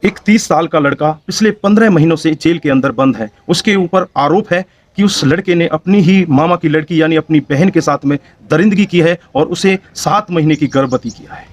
एक 30 साल का लड़का पिछले 15 महीनों से जेल के अंदर बंद है। उसके ऊपर आरोप है कि उस लड़के ने अपनी ही मामा की लड़की यानी अपनी बहन के साथ में दरिंदगी की है और उसे 7 महीने की गर्भवती किया है।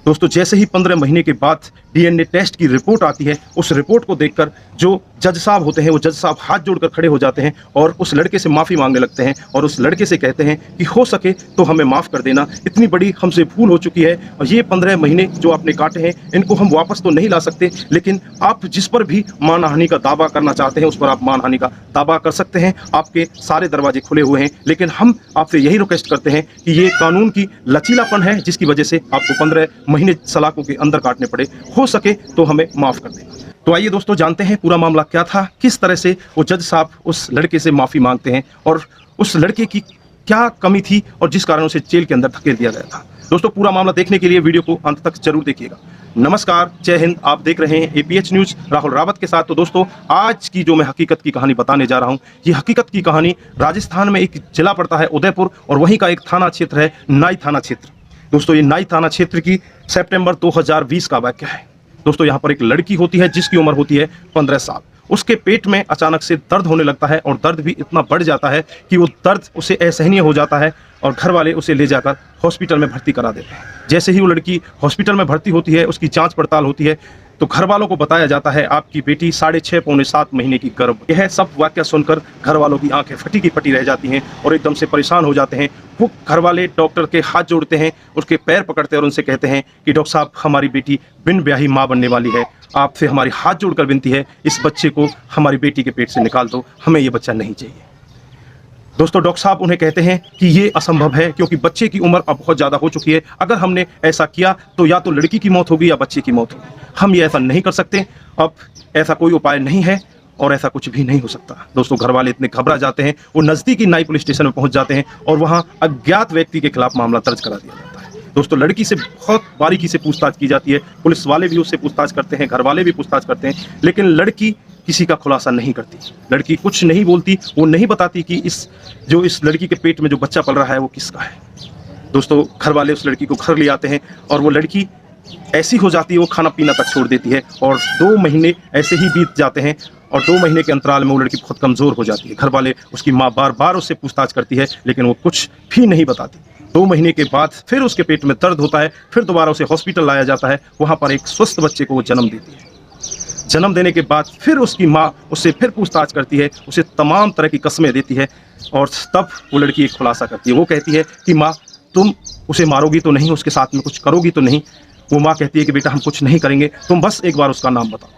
दोस्तों, जैसे ही 15 महीने के बाद डीएनए टेस्ट की रिपोर्ट आती है, उस रिपोर्ट को देखकर जो जज साहब होते हैं वो जज साहब हाथ जोड़कर खड़े हो जाते हैं और उस लड़के से माफ़ी मांगने लगते हैं और उस लड़के से कहते हैं कि हो सके तो हमें माफ़ कर देना, इतनी बड़ी हमसे भूल हो चुकी है और ये 15 महीने जो आपने काटे हैं इनको हम वापस तो नहीं ला सकते, लेकिन आप जिस पर भी मानहानि का दावा करना चाहते हैं उस पर आप मानहानि का दावा कर सकते हैं। आपके सारे दरवाजे खुले हुए हैं, लेकिन हम आपसे यही रिक्वेस्ट करते हैं कि ये कानून की लचीलापन है जिसकी वजह से आपको 15 महीने सलाखों के अंदर काटने पड़े, हो सके तो हमें माफ़ कर दें। तो आइए दोस्तों, जानते हैं पूरा मामला क्या था, किस तरह से वो जज साहब उस लड़के से माफ़ी मांगते हैं और उस लड़के की क्या कमी थी और जिस कारण उसे जेल के अंदर धकेल दिया गया था। दोस्तों, पूरा मामला देखने के लिए वीडियो को अंत तक जरूर देखिएगा। नमस्कार, जय हिंद। आप देख रहे हैं एपीएच न्यूज़ राहुल रावत के साथ। तो दोस्तों, आज की जो मैं हकीकत की कहानी बताने जा रहा हूं, ये हकीकत की कहानी राजस्थान में एक जिला पड़ता है उदयपुर और वहीं का एक थाना क्षेत्र है नाई थाना क्षेत्र। दोस्तों, ये नाई थाना क्षेत्र की सितंबर 2020 का वाकया है। दोस्तों, यहाँ पर एक लड़की होती है जिसकी उम्र होती है 15 साल। उसके पेट में अचानक से दर्द होने लगता है और दर्द भी इतना बढ़ जाता है कि वो दर्द उसे असहनीय हो जाता है और घर वाले उसे ले जाकर हॉस्पिटल में भर्ती करा देते हैं। जैसे ही वो लड़की हॉस्पिटल में भर्ती होती है, उसकी जांच पड़ताल होती है तो घर वालों को बताया जाता है आपकी बेटी 6.5 पौने 7 महीने की गर्भ। यह सब वाकया सुनकर घर वालों की आंखें फटी की फटी रह जाती हैं और एकदम से परेशान हो जाते हैं। वो घर वाले डॉक्टर के हाथ जोड़ते हैं, उसके पैर पकड़ते हैं और उनसे कहते हैं कि डॉक्टर साहब, हमारी बेटी बिन ब्याही माँ बनने वाली है, आपसे हमारी हाथ जोड़कर विनती है, इस बच्चे को हमारी बेटी के पेट से निकाल दो, हमें ये बच्चा नहीं चाहिए। दोस्तों, डॉक्टर साहब उन्हें कहते हैं कि ये असंभव है क्योंकि बच्चे की उम्र अब बहुत ज़्यादा हो चुकी है। अगर हमने ऐसा किया तो या तो लड़की की मौत होगी या बच्चे की मौत होगी, हम ये ऐसा नहीं कर सकते, अब ऐसा कोई उपाय नहीं है और ऐसा कुछ भी नहीं हो सकता। दोस्तों, घर वाले इतने घबरा जाते हैं, वो नज़दीकी नाई पुलिस स्टेशन में पहुंच जाते हैं और वहाँ अज्ञात व्यक्ति के खिलाफ मामला दर्ज करा दिया जाता है। दोस्तों, लड़की से बहुत बारीकी से पूछताछ की जाती है, पुलिस वाले भी उससे पूछताछ करते हैं, घर वाले भी पूछताछ करते हैं, लेकिन लड़की किसी का खुलासा नहीं करती। लड़की कुछ नहीं बोलती, वो नहीं बताती कि इस लड़की के पेट में जो बच्चा पल रहा है वो किसका है। दोस्तों, घर वाले उस लड़की को घर ले आते हैं और वो लड़की ऐसी हो जाती है, वो खाना पीना तक छोड़ देती है और 2 महीने ऐसे ही बीत जाते हैं और 2 महीने के अंतराल में वो लड़की बहुत कमज़ोर हो जाती है। घर वाले, उसकी माँ बार बार उससे पूछताछ करती है लेकिन वो कुछ भी नहीं बताती। 2 महीने के बाद फिर उसके पेट में दर्द होता है, फिर दोबारा उसे हॉस्पिटल लाया जाता है, वहाँ पर एक स्वस्थ बच्चे को वो जन्म देती है। जन्म देने के बाद फिर उसकी माँ उससे फिर पूछताछ करती है, उसे तमाम तरह की कस्में देती है और तब वो लड़की एक खुलासा करती है। वो कहती है कि माँ, तुम उसे मारोगी तो नहीं, उसके साथ में कुछ करोगी तो नहीं। वो माँ कहती है कि बेटा, हम कुछ नहीं करेंगे, तुम बस एक बार उसका नाम बताओ।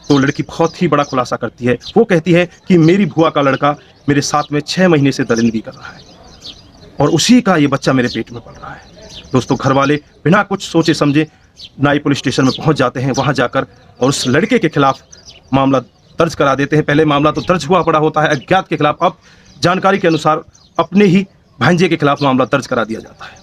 तो लड़की बहुत ही बड़ा खुलासा करती है। वो कहती है कि मेरी बुआ का लड़का मेरे साथ में 6 महीने से दरिंदगी कर रहा है और उसी का ये बच्चा मेरे पेट में पल रहा है। दोस्तों, घर वाले बिना कुछ सोचे समझे नाई पुलिस स्टेशन में पहुंच जाते हैं। वहां जाकर और उस लड़के के खिलाफ मामला दर्ज करा देते हैं। पहले मामला तो दर्ज हुआ पड़ा होता है अज्ञात के खिलाफ, अब जानकारी के अनुसार अपने ही भांजे के खिलाफ मामला दर्ज करा दिया जाता है।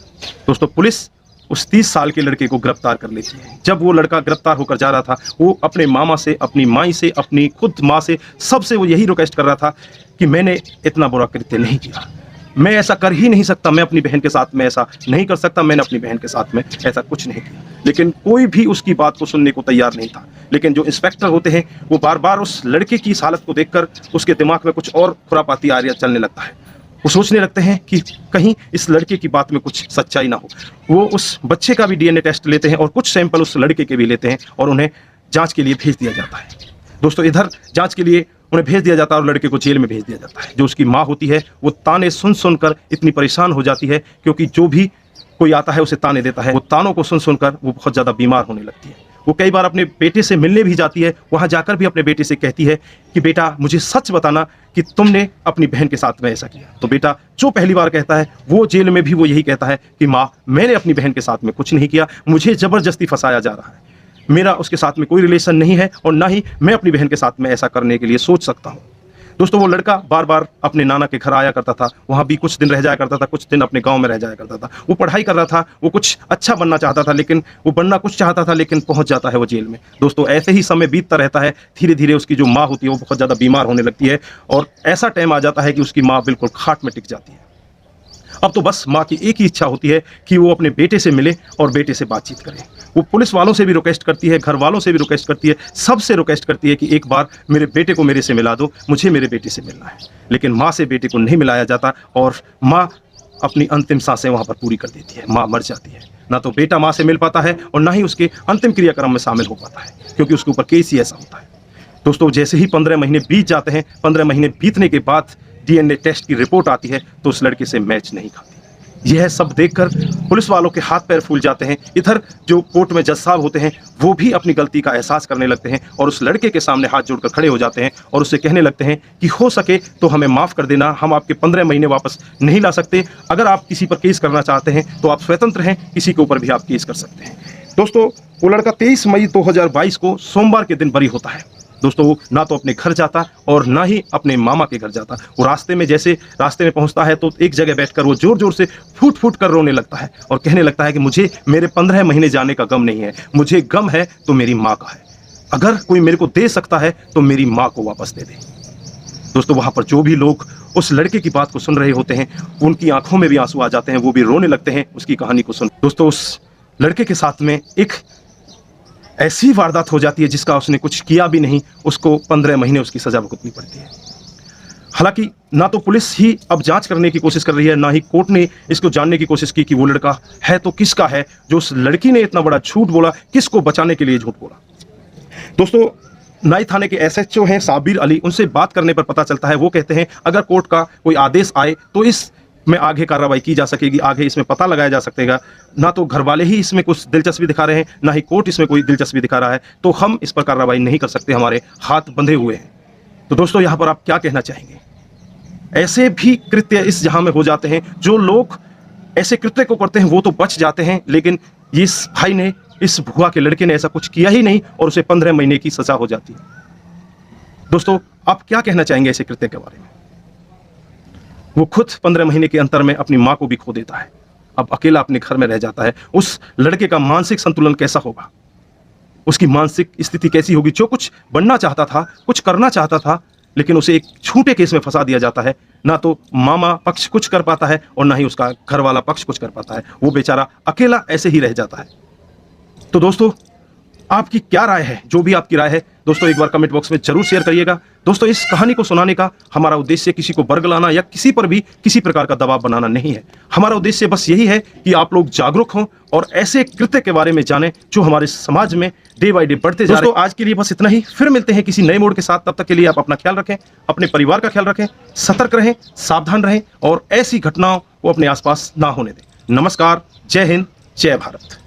दोस्तों, पुलिस उस 30 साल के लड़के को गिरफ्तार कर लेती है। जब वो लड़का गिरफ्तार होकर जा रहा था, वो अपने मामा से, अपनी माई से, अपनी खुद माँ से, सबसे वो यही रिक्वेस्ट कर रहा था कि मैंने इतना बुरा कृत्य नहीं किया, मैं ऐसा कर ही नहीं सकता, मैं अपनी बहन के साथ में ऐसा नहीं कर सकता, मैंने अपनी बहन के साथ में ऐसा कुछ नहीं किया। लेकिन कोई भी उसकी बात को सुनने को तैयार नहीं था। लेकिन जो इंस्पेक्टर होते हैं वो बार बार उस लड़के की इस हालत को देखकर उसके दिमाग में कुछ और खुरापाती आर्या चलने लगता है। वो सोचने लगते हैं कि कहीं इस लड़के की बात में कुछ सच्चाई ना हो। वो उस बच्चे का भी डीएनए टेस्ट लेते हैं और कुछ सैंपल उस लड़के के भी लेते हैं और उन्हें जाँच के लिए भेज दिया जाता है। दोस्तों, इधर जाँच के लिए उन्हें भेज दिया जाता है और लड़के को जेल में भेज दिया जाता है। जो उसकी माँ होती है वो ताने सुन सुनकर इतनी परेशान हो जाती है, क्योंकि जो भी कोई आता है उसे ताने देता है, वो तानों को सुन सुनकर वो बहुत ज़्यादा बीमार होने लगती है। वो कई बार अपने बेटे से मिलने भी जाती है, वहाँ जाकर भी अपने बेटे से कहती है कि बेटा, मुझे सच बताना कि तुमने अपनी बहन के साथ में ऐसा किया। तो बेटा जो पहली बार कहता है, वो जेल में भी वो यही कहता है कि माँ, मैंने अपनी बहन के साथ में कुछ नहीं किया, मुझे ज़बरदस्ती फंसाया जा रहा है, मेरा उसके साथ में कोई रिलेशन नहीं है और ना ही मैं अपनी बहन के साथ में ऐसा करने के लिए सोच सकता हूँ। दोस्तों, वो लड़का बार बार अपने नाना के घर आया करता था, वहाँ भी कुछ दिन रह जाया करता था, कुछ दिन अपने गांव में रह जाया करता था। वो पढ़ाई कर रहा था, वो कुछ अच्छा बनना चाहता था, लेकिन वो बनना कुछ चाहता था लेकिन पहुँच जाता है वो जेल में। दोस्तों, ऐसे ही समय बीतता रहता है। धीरे धीरे उसकी जो माँ होती है वो बहुत ज़्यादा बीमार होने लगती है और ऐसा टाइम आ जाता है कि उसकी माँ बिल्कुल खाट में टिक जाती है। अब तो बस माँ की एक ही इच्छा होती है कि वो अपने बेटे से मिले और बेटे से बातचीत करे। वो पुलिस वालों से भी रिक्वेस्ट करती है, घर वालों से भी रिक्वेस्ट करती है, सबसे रिक्वेस्ट करती है कि एक बार मेरे बेटे को मेरे से मिला दो, मुझे मेरे बेटे से मिलना है। लेकिन माँ से बेटे को नहीं मिलाया जाता और माँ अपनी अंतिम सांसें वहाँ पर पूरी कर देती है, माँ मर जाती है। ना तो बेटा माँ से मिल पाता है और ना ही उसके अंतिम क्रियाक्रम में शामिल हो पाता है, क्योंकि उसके ऊपर केस ही ऐसा होता है। दोस्तों, जैसे ही 15 महीने बीत जाते हैं, 15 महीने बीतने के बाद DNA टेस्ट की रिपोर्ट आती है तो उस लड़के से मैच नहीं खाती। यह सब देखकर पुलिस वालों के हाथ पैर फूल जाते हैं। इधर जो कोर्ट में जज साहब होते हैं वो भी अपनी गलती का एहसास करने लगते हैं और उस लड़के के सामने हाथ जोड़कर खड़े हो जाते हैं और उससे कहने लगते हैं कि हो सके तो हमें माफ़ कर देना, हम आपके 15 महीने वापस नहीं ला सकते। अगर आप किसी पर केस करना चाहते हैं तो आप स्वतंत्र हैं, किसी के ऊपर भी आप केस कर सकते हैं। दोस्तों, वो लड़का 23 मई 2022 को सोमवार के दिन बरी होता है। दोस्तों, वो ना तो अपने घर जाता और ना ही अपने मामा के घर जाता। वो रास्ते में पहुंचता है तो एक जगह बैठकर वो जोर जोर से फूट फूट कर रोने लगता है और कहने लगता है कि मुझे मेरे 15 महीने जाने का गम नहीं है, मुझे गम है तो मेरी माँ का है। अगर कोई मेरे को दे सकता है तो मेरी माँ को वापस दे दे। दोस्तों, वहां पर जो भी लोग उस लड़के की बात को सुन रहे होते हैं उनकी आंखों में भी आंसू आ जाते हैं, वो भी रोने लगते हैं उसकी कहानी को सुन। दोस्तों, उस लड़के के साथ में एक ऐसी वारदात हो जाती है जिसका उसने कुछ किया भी नहीं, उसको 15 महीने उसकी सजा भुगतनी पड़ती है। हालांकि ना तो पुलिस ही अब जांच करने की कोशिश कर रही है, ना ही कोर्ट ने इसको जानने की कोशिश की कि वो लड़का है तो किसका है, जो उस लड़की ने इतना बड़ा झूठ बोला, किसको बचाने के लिए झूठ बोला। दोस्तों, नाई थाने के SHO हैं साबिर अली, उनसे बात करने पर पता चलता है, वो कहते हैं अगर कोर्ट का कोई आदेश आए तो इस में आगे कार्रवाई की जा सकेगी, आगे इसमें पता लगाया जा सकेगा। ना तो घर वाले ही इसमें कुछ दिलचस्पी दिखा रहे हैं, ना ही कोर्ट इसमें कोई दिलचस्पी दिखा रहा है, तो हम इस पर कार्रवाई नहीं कर सकते, हमारे हाथ बंधे हुए हैं। तो दोस्तों, यहाँ पर आप क्या कहना चाहेंगे? ऐसे भी कृत्य इस जहां में हो जाते हैं, जो लोग ऐसे कृत्य को करते हैं वो तो बच जाते हैं, लेकिन इस भाई ने, इस भुआ के लड़के ने ऐसा कुछ किया ही नहीं और उसे 15 महीने की सजा हो जाती है। दोस्तों, आप क्या कहना चाहेंगे ऐसे कृत्य के बारे में? वो खुद 15 महीने के अंतर में अपनी माँ को भी खो देता है, अब अकेला अपने घर में रह जाता है। उस लड़के का मानसिक संतुलन कैसा होगा, उसकी मानसिक स्थिति कैसी होगी? जो कुछ बनना चाहता था, कुछ करना चाहता था, लेकिन उसे एक झूठे केस में फंसा दिया जाता है। ना तो मामा पक्ष कुछ कर पाता है और ना ही उसका घर वाला पक्ष कुछ कर पाता है, वो बेचारा अकेला ऐसे ही रह जाता है। तो दोस्तों, आपकी क्या राय है? जो भी आपकी राय है दोस्तों, एक बार कमेंट बॉक्स में जरूर शेयर करिएगा। दोस्तों, इस कहानी को सुनाने का हमारा उद्देश्य किसी को बरगलाना या किसी पर भी किसी प्रकार का दबाव बनाना नहीं है। हमारा उद्देश्य बस यही है कि आप लोग जागरूक हों और ऐसे कृत्य के बारे में जानें जो हमारे समाज में डे बाय डे बढ़ते जा रहे हैं। दोस्तों, आज के लिए बस इतना ही, फिर मिलते हैं किसी नए मोड़ के साथ। तब तक के लिए आप अपना ख्याल रखें, अपने परिवार का ख्याल रखें, सतर्क रहें, सावधान रहें और ऐसी घटनाओं को अपने आसपास ना होने दें। नमस्कार, जय हिंद, जय भारत।